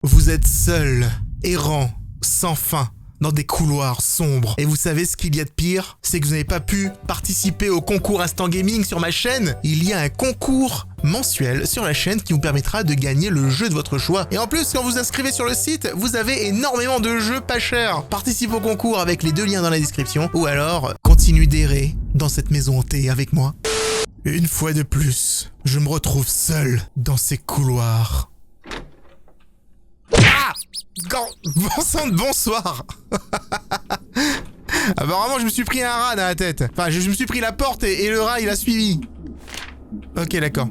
Vous êtes seul, errant, sans fin, dans des couloirs sombres. Et vous savez ce qu'il y a de pire? C'est que vous n'avez pas pu participer au concours Instant Gaming sur ma chaîne. Il y a un concours mensuel sur la chaîne qui vous permettra de gagner le jeu de votre choix. Et en plus, quand vous inscrivez sur le site, vous avez énormément de jeux pas chers. Participe au concours avec les 2 liens dans la description, ou alors continue d'errer dans cette maison hantée avec moi. Une fois de plus, je me retrouve seul dans ces couloirs. Ah! Bon sang de bonsoir. Apparemment, je me suis pris un rat dans la tête. Enfin, je me suis pris la porte et le rat, il a suivi. Ok, d'accord.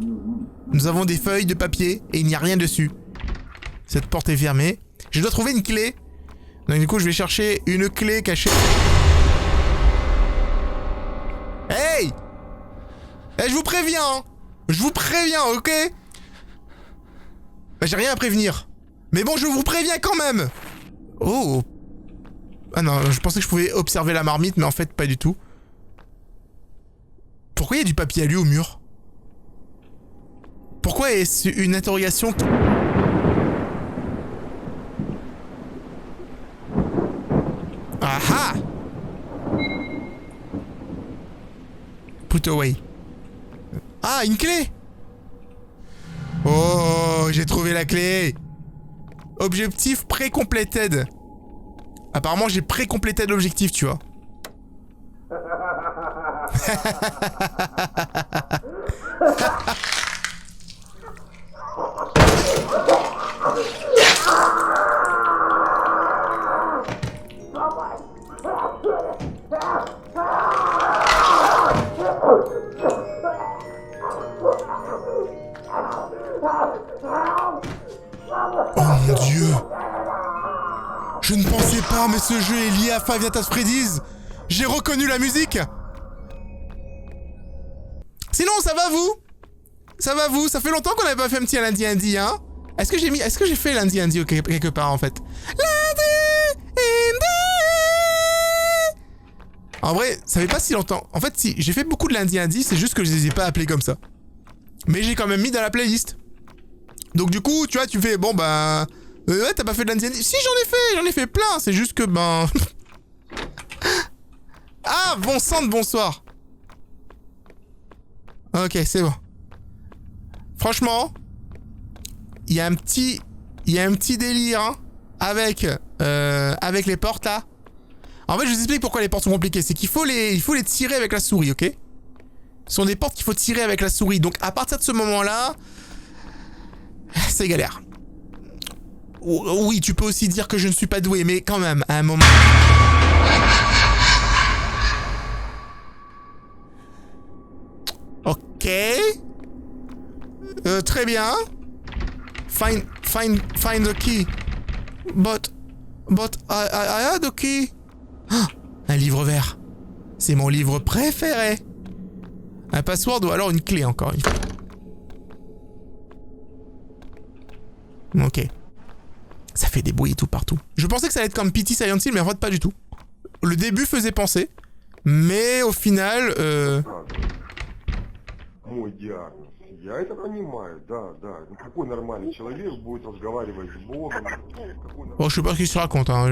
Nous avons des feuilles de papier et il n'y a rien dessus. Cette porte est fermée. Je dois trouver une clé. Donc du coup, je vais chercher une clé cachée. Hey! Eh, je vous préviens, hein. Je vous préviens, ok? Bah, j'ai rien à prévenir. Mais bon, je vous préviens quand même. Oh. Ah non, je pensais que je pouvais observer la marmite, mais en fait, pas du tout. Pourquoi il y a du papier alu au mur? Pourquoi est-ce une interrogation? Ah ah! Put away. Ah, une clé! Oh, j'ai trouvé la clé! Objectif pré-completed. Apparemment, j'ai pré-completed l'objectif, tu vois. Oh mon Dieu! Je ne pensais pas, mais ce jeu est lié à Five Nights at Freddy's! J'ai reconnu la musique! Sinon, ça va vous? Ça va vous? Ça fait longtemps qu'on n'avait pas fait un petit lundi indie, hein? Est-ce que j'ai fait lundi indie quelque part, en fait? Lundi indie! En vrai, ça fait pas si longtemps. En fait, si, j'ai fait beaucoup de lundi indie, c'est juste que je les ai pas appelés comme ça. Mais j'ai quand même mis dans la playlist. Donc du coup, tu vois, tu fais, bon bah... ouais, t'as pas fait de lundi indie? Si, j'en ai fait plein, c'est juste que, ben... Ah, bon sang de bonsoir. Ok, c'est bon. Franchement, il y a un petit délire, hein, avec les portes, là. En fait, je vous explique pourquoi les portes sont compliquées. C'est qu'il faut les tirer avec la souris, ok? Ce sont des portes qu'il faut tirer avec la souris. Donc, à partir de ce moment-là... c'est galère. Oui, tu peux aussi dire que je ne suis pas doué, mais quand même, à un moment... Ok. Très bien. Find the key. But I had the key. Ah, un livre vert. C'est mon livre préféré. Un password ou alors une clé encore une fois. Ok. Ça fait des bruits tout partout. Je pensais que ça allait être comme Pity Silent Hill, mais en fait pas du tout. Le début faisait penser, mais au final... Мой диагноз. Я это понимаю, да. Какой нормальный человек будет разговаривать с Богом? Bon, je sais pas ce qu'il se raconte, hein.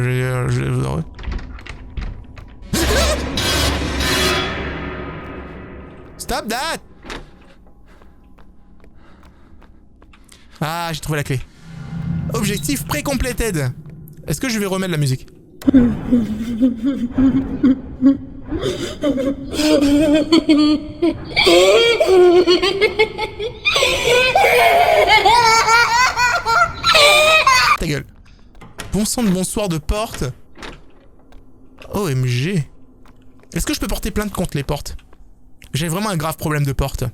Stop that! Ah, j'ai trouvé la clé. Objectif pré-completed. Est-ce que je vais remettre la musique? Ta gueule. Bon sang de bonsoir de porte. OMG. Est-ce que je peux porter plainte contre les portes? J'ai vraiment un grave problème de porte.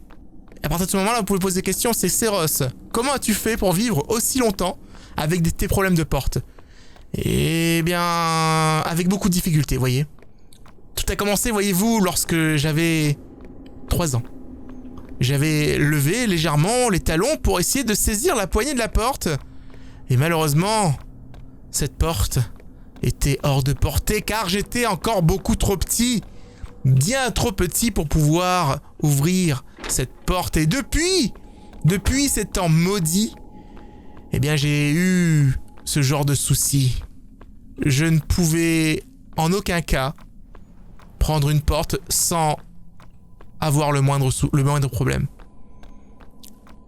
À partir de ce moment-là, vous pouvez poser des questions, c'est Seros. Comment as-tu fait pour vivre aussi longtemps avec tes problèmes de porte? Eh bien... avec beaucoup de difficultés, voyez. Tout a commencé, voyez-vous, lorsque j'avais 3 ans. J'avais levé légèrement les talons pour essayer de saisir la poignée de la porte. Et malheureusement, cette porte était hors de portée car j'étais encore beaucoup trop petit. Bien trop petit pour pouvoir ouvrir cette porte. Et depuis ces temps maudits, eh bien j'ai eu ce genre de soucis. Je ne pouvais en aucun cas prendre une porte sans avoir le moindre problème.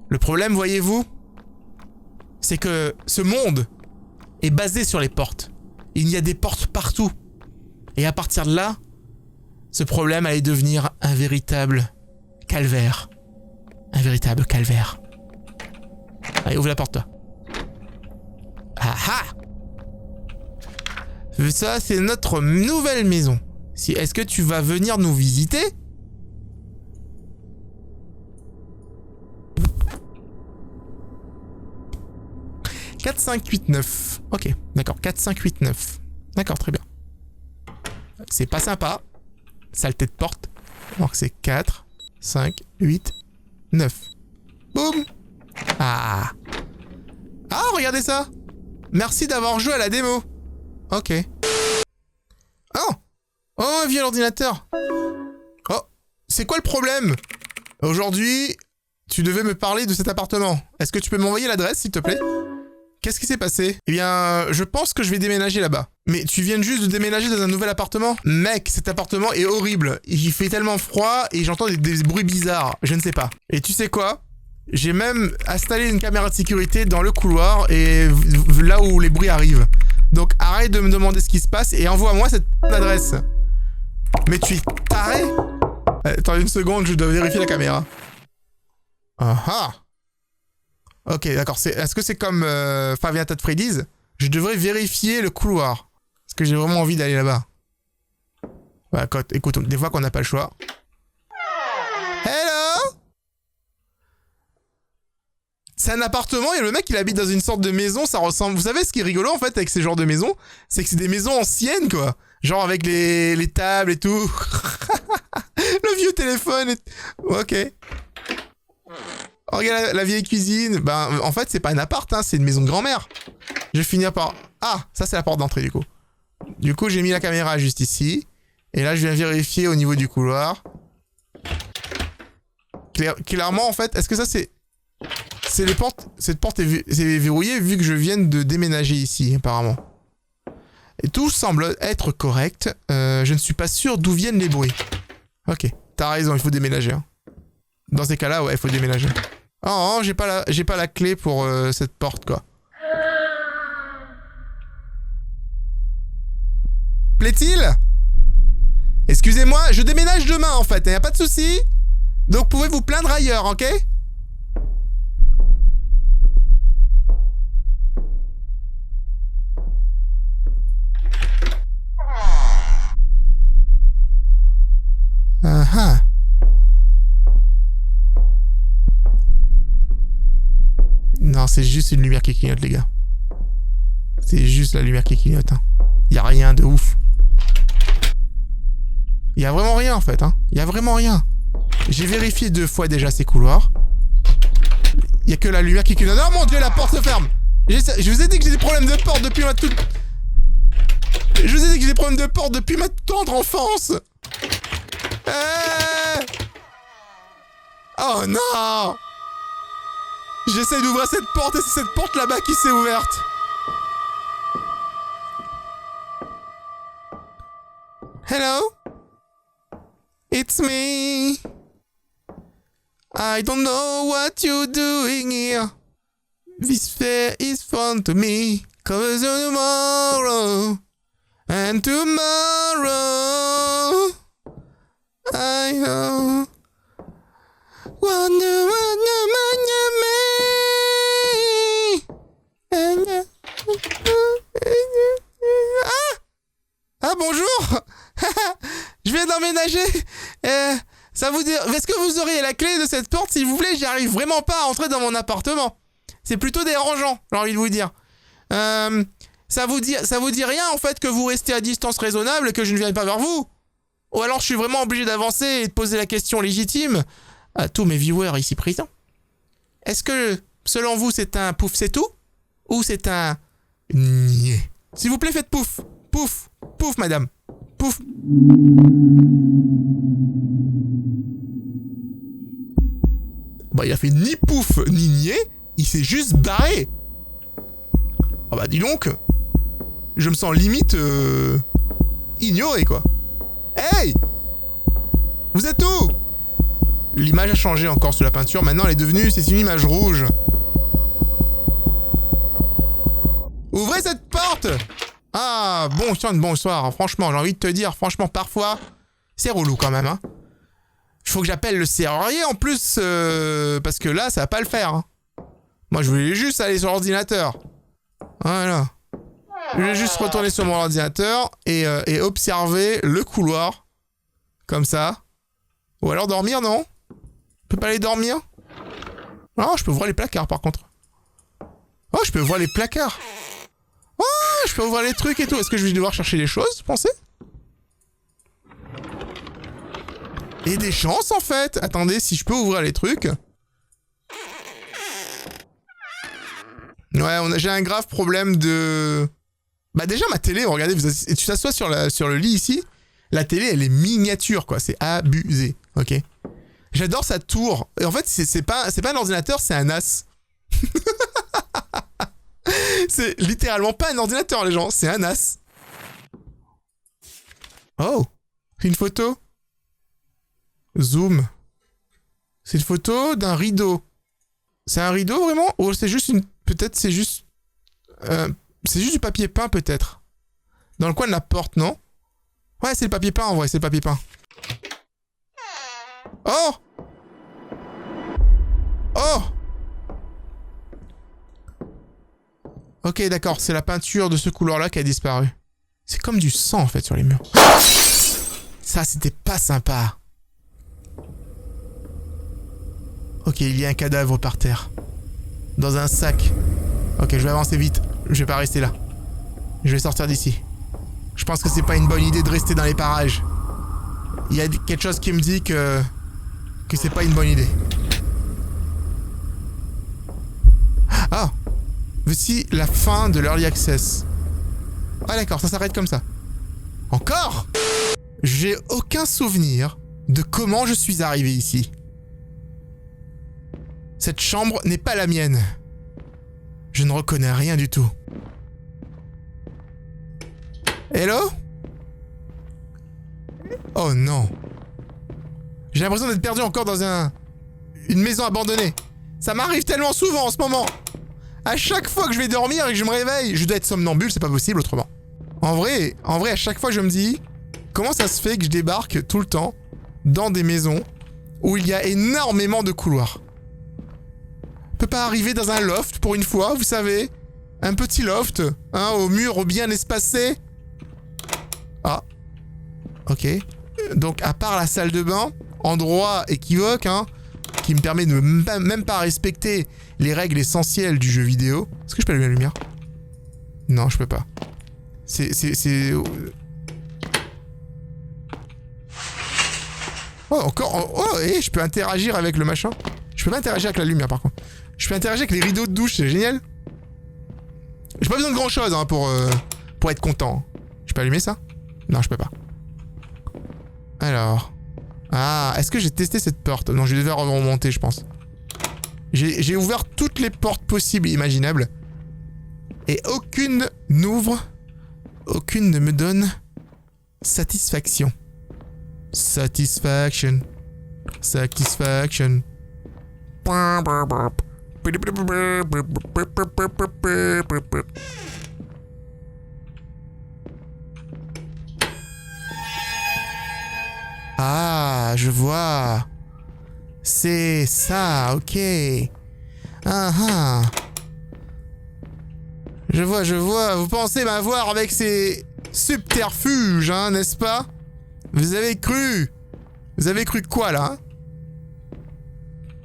Le problème, voyez-vous, c'est que ce monde est basé sur les portes. Il y a des portes partout. Et à partir de là, ce problème allait devenir un véritable calvaire. Un véritable calvaire. Allez, ouvre la porte, toi. Ah ah! Ça, c'est notre nouvelle maison. Est-ce que tu vas venir nous visiter? « 4, 5, 8, 9. Ok, d'accord. 4, 5, 8, 9. D'accord, très bien. C'est pas sympa. Saleté de porte. Alors que c'est 4, 5, 8, 9. Boum! Ah! Ah, regardez ça! Merci d'avoir joué à la démo. Ok. Oh! Oh, un vieux ordinateur. Oh, c'est quoi le problème? Aujourd'hui, tu devais me parler de cet appartement. Est-ce que tu peux m'envoyer l'adresse, s'il te plaît? Qu'est-ce qui s'est passé? Eh bien, je pense que je vais déménager là-bas. Mais tu viens juste de déménager dans un nouvel appartement? Mec, cet appartement est horrible. Il fait tellement froid et j'entends des bruits bizarres. Je ne sais pas. Et tu sais quoi? J'ai même installé une caméra de sécurité dans le couloir et là où les bruits arrivent. Donc arrête de me demander ce qui se passe et envoie-moi cette adresse. Mais tu es taré? Attends une seconde, je dois vérifier la caméra. Ah ah. Ok, d'accord. Est-ce que c'est comme Five Nights at Freddy's? Je devrais vérifier le couloir. Parce que j'ai vraiment envie d'aller là-bas. Bah, écoute, des fois qu'on n'a pas le choix. Hello? C'est un appartement et le mec il habite dans une sorte de maison, ça ressemble... Vous savez ce qui est rigolo en fait avec ces genres de maisons? C'est que c'est des maisons anciennes quoi. Genre avec les tables et tout. Le vieux téléphone et... Ok. Oh, regarde la vieille cuisine. Ben, en fait, c'est pas un appart, hein, c'est une maison de grand-mère. Je vais finir par... Ah, ça c'est la porte d'entrée du coup. Du coup, j'ai mis la caméra juste ici. Et là, je viens vérifier au niveau du couloir. Clairement, en fait, est-ce que ça c'est... C'est les portes... Cette porte est verrouillée vu que je viens de déménager ici, apparemment. Et tout semble être correct. Je ne suis pas sûr d'où viennent les bruits. Ok, t'as raison, il faut déménager. Hein. Dans ces cas-là, ouais, il faut déménager. Oh, j'ai pas la clé pour cette porte, quoi. Plaît-il? Excusez-moi, je déménage demain, en fait, y a pas de souci. Donc, pouvez vous plaindre ailleurs, ok? Ah ah. Non, c'est juste une lumière qui clignote, les gars. C'est juste la lumière qui clignote. Hein. Y a rien de ouf. Y a vraiment rien, en fait. Hein. Y a vraiment rien. J'ai vérifié 2 fois déjà ces couloirs. Y a que la lumière qui clignote. Oh mon dieu, la porte se ferme. Je vous ai dit que j'ai des problèmes de porte depuis ma toute... Je vous ai dit que j'ai des problèmes de porte depuis ma tendre enfance. Oh non! J'essaie d'ouvrir cette porte et c'est cette porte là-bas qui s'est ouverte. Hello? It's me. I don't know what you're doing here. This fair is fun to me. Cause tomorrow. And tomorrow. I know. Wonder what Ah bonjour. Je viens d'emménager. Ça vous dit... Est-ce que vous auriez la clé de cette porte s'il vous plaît? J'arrive vraiment pas à entrer dans mon appartement. C'est plutôt dérangeant, j'ai envie de vous dire. Ça vous dit rien en fait que vous restez à distance raisonnable et que je ne vienne pas vers vous? Ou alors je suis vraiment obligé d'avancer et de poser la question légitime à tous mes viewers ici présents. Est-ce que, selon vous, c'est un pouf c'est tout? Ou c'est un... niais? S'il vous plaît, faites pouf. Pouf. Pouf, madame. Pouf. Bah, il a fait ni pouf, ni niais. Il s'est juste barré. Ah bah dis donc. Je me sens limite ignoré quoi. Hey! Vous êtes où? L'image a changé encore sous la peinture, maintenant elle est devenue, c'est une image rouge. Ouvrez cette porte! Ah, bonsoir, franchement, j'ai envie de te dire, franchement, parfois, c'est relou quand même, hein. Il faut que j'appelle le serrurier en plus, parce que là, ça va pas le faire, hein. Moi, je voulais juste aller sur l'ordinateur. Voilà. Je vais juste retourner sur mon ordinateur et observer le couloir. Comme ça. Ou alors dormir, non? Je peux pas aller dormir? Non, je peux ouvrir les placards par contre. Oh, je peux ouvrir les placards. Oh, je peux ouvrir les trucs et tout. Est-ce que je vais devoir chercher des choses, vous pensez? Et des chances en fait. Attendez, si je peux ouvrir les trucs. Ouais, j'ai un grave problème de... Bah déjà ma télé, regardez, tu t'assois sur le lit ici, la télé elle est miniature quoi, c'est abusé, ok. J'adore sa tour, et en fait c'est pas un ordinateur, c'est un NAS. C'est littéralement pas un ordinateur les gens, c'est un NAS. Oh, c'est une photo. Zoom. C'est une photo d'un rideau. C'est un rideau vraiment? Ou c'est juste une... Peut-être c'est juste... c'est juste du papier peint peut-être. Dans le coin de la porte, non? Ouais, c'est le papier peint en vrai, c'est le papier peint. Oh! Oh! Ok, d'accord, c'est la peinture de ce couloir-là qui a disparu. C'est comme du sang en fait sur les murs. Ça, c'était pas sympa. Ok, il y a un cadavre par terre. Dans un sac. Ok, je vais avancer vite. Je vais pas rester là. Je vais sortir d'ici. Je pense que c'est pas une bonne idée de rester dans les parages. Il y a quelque chose qui me dit que c'est pas une bonne idée. Ah! Voici la fin de l'Early Access. Ah d'accord, ça s'arrête comme ça. Encore? J'ai aucun souvenir de comment je suis arrivé ici. Cette chambre n'est pas la mienne. Je ne reconnais rien du tout. Hello? Oh non. J'ai l'impression d'être perdu encore dans une maison abandonnée. Ça m'arrive tellement souvent en ce moment. À chaque fois que je vais dormir et que je me réveille, je dois être somnambule, c'est pas possible autrement. En vrai, à chaque fois je me dis, comment ça se fait que je débarque tout le temps dans des maisons où il y a énormément de couloirs? Je peux pas arriver dans un loft pour une fois, vous savez? Un petit loft, hein, au mur bien espacé. Ah. Ok. Donc à part la salle de bain, endroit équivoque, hein, qui me permet de même pas respecter les règles essentielles du jeu vidéo. Est-ce que je peux allumer la lumière? Non, je peux pas. C'est... Oh, encore... Oh, et je peux interagir avec le machin. Je peux pas interagir avec la lumière, par contre. Je peux interagir avec les rideaux de douche, c'est génial. J'ai pas besoin de grand-chose, hein, pour être content. Je peux allumer ça? Non, je peux pas. Alors... Ah, est-ce que j'ai testé cette porte? Non, je vais devoir remonter, je pense. J'ai ouvert toutes les portes possibles et imaginables. Et aucune n'ouvre. Aucune ne me donne satisfaction. Satisfaction. Satisfaction. Ah, je vois. C'est ça, ok. Ah ah. Je vois. Vous pensez m'avoir avec ces subterfuges, hein, n'est-ce pas? Vous avez cru quoi, là, hein?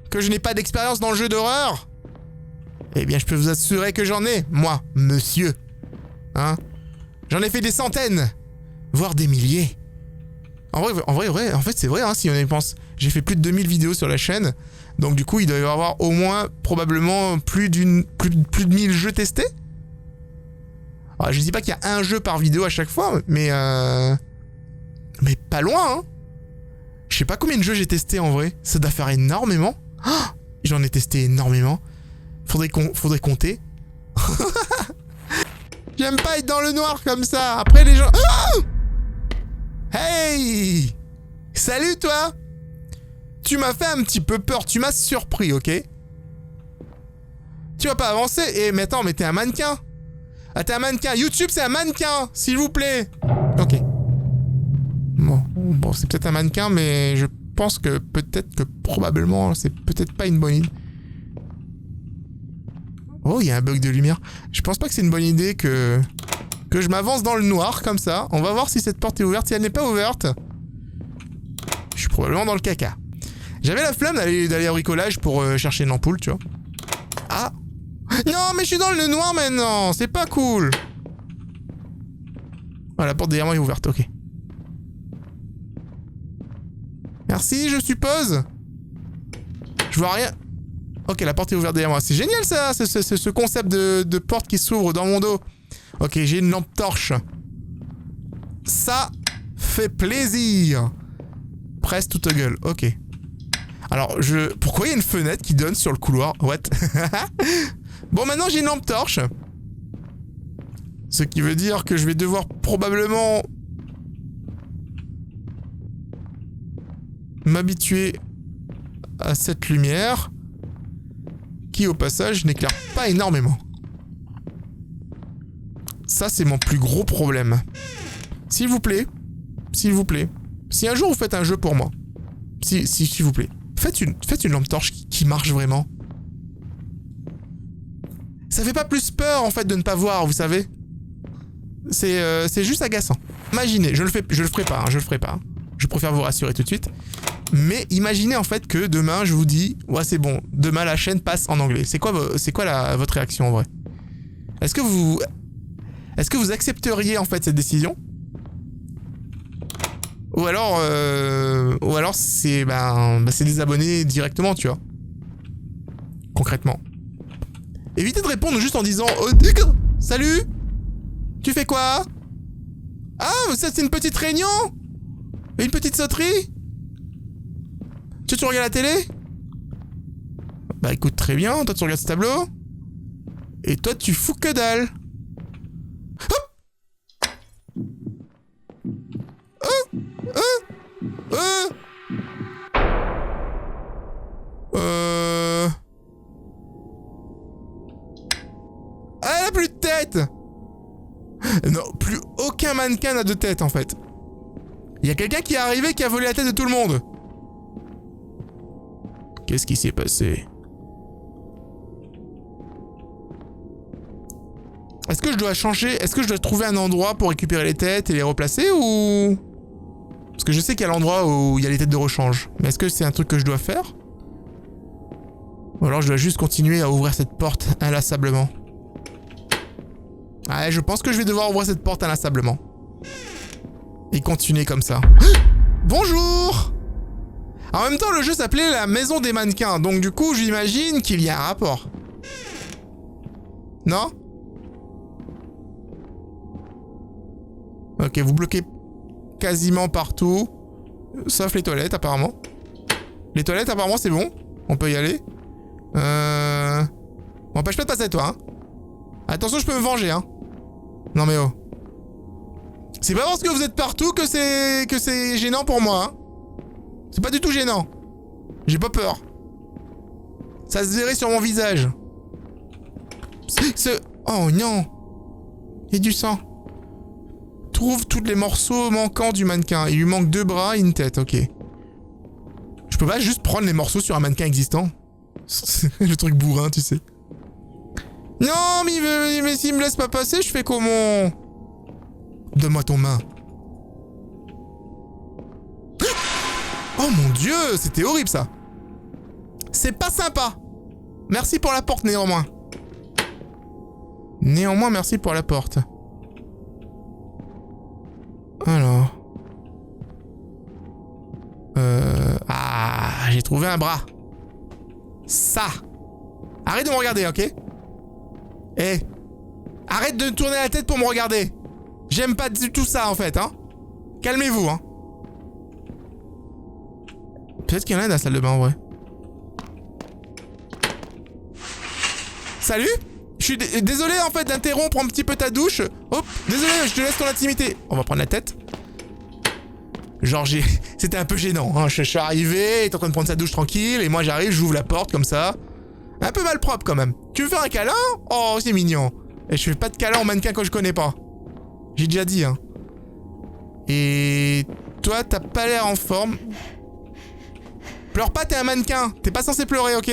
Que je n'ai pas d'expérience dans le jeu d'horreur? Eh bien, je peux vous assurer que j'en ai, moi, monsieur. Hein? J'en ai fait des centaines, voire des milliers. En vrai, en fait, c'est vrai, hein, si on y pense. J'ai fait plus de 2000 vidéos sur la chaîne, donc du coup, il doit y avoir au moins, probablement, plus de 1000 jeux testés. Alors, je dis pas qu'il y a un jeu par vidéo à chaque fois, mais pas loin, hein. Je sais pas combien de jeux j'ai testé en vrai. Ça doit faire énormément. Oh, j'en ai testé énormément. Faudrait compter. J'aime pas être dans le noir comme ça. Après les gens... Oh hey! Salut toi! Tu m'as fait un petit peu peur, tu m'as surpris, ok? Tu vas pas avancer? Eh mais attends, mais t'es un mannequin! Ah t'es un mannequin! YouTube c'est un mannequin! S'il vous plaît! Ok. Bon c'est peut-être un mannequin, mais je pense que peut-être que probablement c'est peut-être pas une bonne idée. Oh, il y a un bug de lumière. Je pense pas que c'est une bonne idée que je m'avance dans le noir comme ça. On va voir si cette porte est ouverte. Si elle n'est pas ouverte, je suis probablement dans le caca. J'avais la flemme d'aller au bricolage pour chercher une ampoule, tu vois. Ah! Non, mais je suis dans le noir maintenant! C'est pas cool! Ah, la porte derrière moi est ouverte, ok. Merci, je suppose. Je vois rien. Ok, la porte est ouverte derrière moi. C'est génial ça, ce concept de porte qui s'ouvre dans mon dos. Ok, j'ai une lampe torche. Ça fait plaisir. Presse toute gueule, ok. Alors, pourquoi il y a une fenêtre qui donne sur le couloir? What? Bon, maintenant j'ai une lampe torche. Ce qui veut dire que je vais devoir probablement m'habituer à cette lumière qui, au passage, n'éclaire pas énormément. Ça, c'est mon plus gros problème. S'il vous plaît, si un jour vous faites un jeu pour moi, s'il vous plaît, faites une lampe torche qui marche vraiment. Ça fait pas plus peur, en fait, de ne pas voir, vous savez. C'est juste agaçant. Imaginez, je le ferai pas. Je préfère vous rassurer tout de suite. Mais imaginez en fait que demain je vous dis ouais c'est bon, demain la chaîne passe en anglais. C'est quoi votre réaction en vrai? Est-ce que vous accepteriez en fait cette décision? Ou alors c'est c'est désabonner directement, tu vois. Concrètement. Évitez de répondre juste en disant salut, tu fais quoi? Ah, ça c'est une petite réunion? Une petite sauterie? Tu regardes la télé? Bah écoute, très bien, toi tu regardes ce tableau. Et toi tu fous que dalle. Ah, elle a plus de tête! Non, plus aucun mannequin n'a de tête en fait. Il y a quelqu'un qui est arrivé qui a volé la tête de tout le monde. Qu'est-ce qui s'est passé? Est-ce que je dois changer? Est-ce que je dois trouver un endroit pour récupérer les têtes et les replacer ou... Parce que je sais qu'il y a l'endroit où il y a les têtes de rechange. Mais est-ce que c'est un truc que je dois faire? Ou alors je dois juste continuer à ouvrir cette porte inlassablement. Ouais, je pense que je vais devoir ouvrir cette porte inlassablement. Et continuer comme ça. Bonjour! En même temps, le jeu s'appelait la maison des mannequins, donc du coup, j'imagine qu'il y a un rapport. Non? Ok, vous bloquez quasiment partout. Sauf les toilettes, apparemment. Les toilettes, apparemment, c'est bon. On peut y aller. M'empêche pas de passer, toi, hein. Attention, je peux me venger, hein. Non mais oh. C'est pas parce que vous êtes partout que c'est gênant pour moi, hein. C'est pas du tout gênant. J'ai pas peur. Ça se verrait sur mon visage. Oh non. Il y a du sang. Trouve tous les morceaux manquants du mannequin. Il lui manque 2 bras et une tête, ok. Je peux pas juste prendre les morceaux sur un mannequin existant. Le truc bourrin, tu sais. Non, mais s'il me laisse pas passer, je fais comment? Donne-moi ton main. Oh mon dieu, c'était horrible ça. C'est pas sympa. Merci pour la porte néanmoins. Néanmoins, merci pour la porte. Alors. Ah, j'ai trouvé un bras. Ça. Arrête de me regarder, ok? Eh. Arrête de tourner la tête pour me regarder. J'aime pas du tout ça en fait, hein. Calmez-vous, hein. Peut-être qu'il y en a dans la salle de bain, en vrai. Salut? Je suis désolé en fait d'interrompre un petit peu ta douche. Hop, désolé, je te laisse ton intimité. On va prendre la tête. Genre c'était un peu gênant, hein. Je suis arrivé, il est en train de prendre sa douche tranquille, et moi j'arrive, j'ouvre la porte comme ça. Un peu malpropre quand même. Tu veux faire un câlin? Oh, c'est mignon. Et je fais pas de câlin au mannequin que je connais pas. J'ai déjà dit, hein. Et toi, t'as pas l'air en forme. Pleure pas, t'es un mannequin. T'es pas censé pleurer, ok?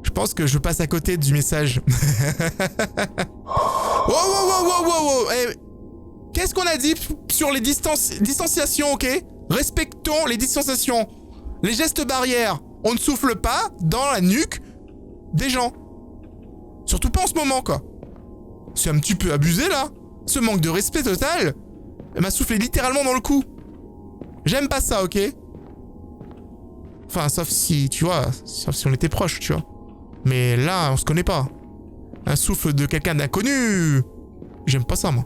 Je pense que je passe à côté du message. Wow, wow, wow, wow, wow, wow. Eh, qu'est-ce qu'on a dit sur les distanciations, ok? Respectons les distanciations. Les gestes barrières. On ne souffle pas dans la nuque des gens. Surtout pas en ce moment, quoi. C'est un petit peu abusé, là. Ce manque de respect total. Elle m'a soufflé littéralement dans le cou. J'aime pas ça, ok? Enfin, sauf si, tu vois, sauf si on était proches, tu vois. Mais là, on se connaît pas. Un souffle de quelqu'un d'inconnu. J'aime pas ça, moi.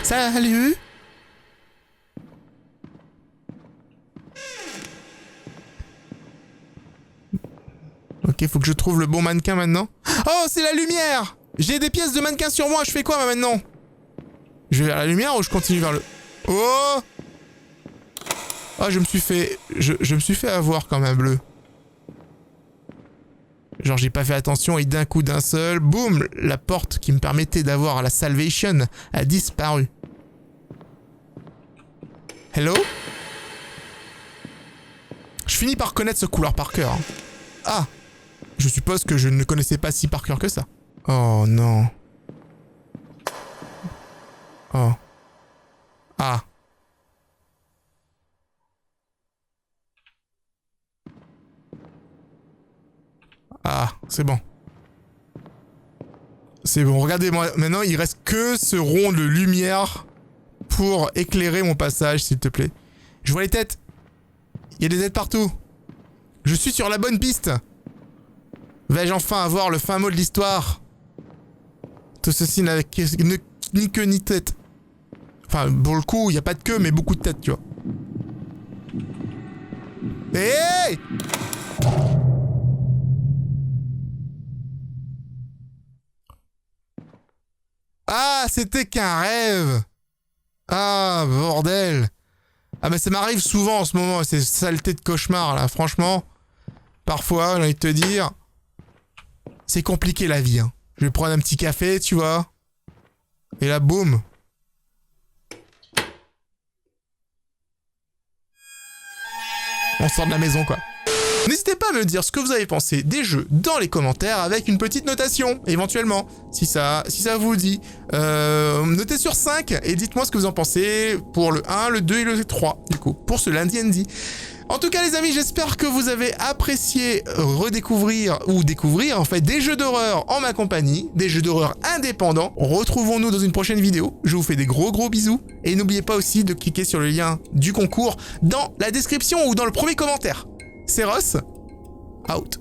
Salut! Ok, faut que je trouve le bon mannequin maintenant. Oh, c'est la lumière! J'ai des pièces de mannequin sur moi, je fais quoi maintenant? Je vais vers la lumière ou je continue vers le... Oh! Oh, je me suis fait... Je me suis fait avoir comme un bleu. Genre, j'ai pas fait attention et d'un coup d'un seul, boum! La porte qui me permettait d'avoir la salvation a disparu. Hello? Je finis par connaître ce couloir par cœur. Ah! Je suppose que je ne le connaissais pas si par cœur que ça. Oh non. Oh. Ah. Ah, c'est bon. C'est bon, regardez-moi. Maintenant, il reste que ce rond de lumière pour éclairer mon passage, s'il te plaît. Je vois les têtes. Il y a des têtes partout. Je suis sur la bonne piste. Vais-je enfin avoir le fin mot de l'histoire? Tout ceci n'a ni queue ni tête. Enfin, pour le coup, il n'y a pas de queue, mais beaucoup de têtes, tu vois. Hey! Ah, c'était qu'un rêve! Ah, bordel! Ah, mais ça m'arrive souvent en ce moment, ces saletés de cauchemar, là, franchement. Parfois, j'ai envie de te dire... C'est compliqué la vie, hein. Je vais prendre un petit café, tu vois. Et là, boum. On sort de la maison, quoi. N'hésitez pas à me dire ce que vous avez pensé des jeux dans les commentaires avec une petite notation, éventuellement, si ça vous dit. Notez sur 5 et dites-moi ce que vous en pensez pour le 1, le 2 et le 3, du coup, pour ce lundi ND. En tout cas les amis, j'espère que vous avez apprécié redécouvrir ou découvrir en fait des jeux d'horreur en ma compagnie, des jeux d'horreur indépendants. Retrouvons-nous dans une prochaine vidéo. Je vous fais des gros bisous et n'oubliez pas aussi de cliquer sur le lien du concours dans la description ou dans le premier commentaire. C'est Ross, out.